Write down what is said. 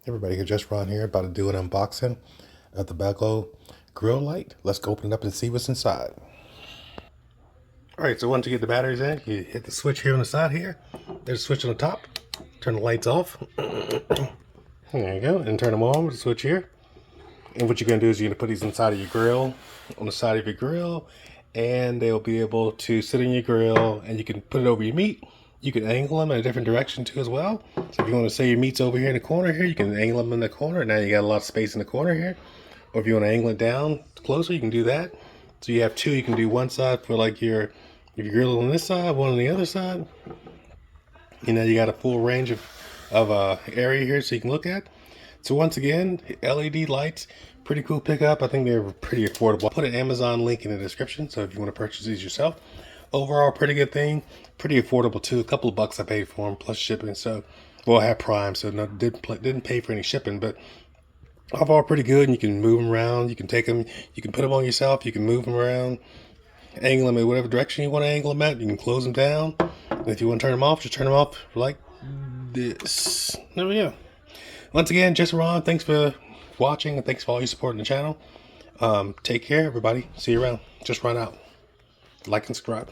Everybody here, just Ron here, about to do an unboxing of the Baglo grill light. Let's go open it up and see what's inside. All right, so once you get the batteries in, you hit the switch here on the side here. There's a switch on the top. Turn the lights off. There you go, and turn them on with the switch here. And what you're gonna do is you're gonna put these inside of your grill, on the side of your grill, and they'll be able to sit in your grill, and you can put it over your meat. You can angle them in a different direction too as well. So if you want to say your meat's over here in the corner here, you can angle them in the corner. Now you got a lot of space in the corner here. Or if you want to angle it down closer, you can do that. So you have two. You can do one side for like if you're grilling on this side, one on the other side. You know, you got a full range of area here so you can look at. So once again, LED lights, pretty cool pickup. I think they're pretty affordable. I'll put an Amazon link in the description, so if you want to purchase these yourself. Overall, pretty good thing. Pretty affordable too. A couple of bucks I paid for them plus shipping. So, well, I had Prime, so didn't pay for any shipping. But overall, pretty good. And you can move them around. You can take them. You can put them on yourself. You can move them around, angle them in whatever direction you want to angle them at. You can close them down. And if you want to turn them off, just turn them off like this. There we go. Once again, just Ron. Thanks for watching and thanks for all your support in the channel. Take care, everybody. See you around. Just Ron out. Like and subscribe.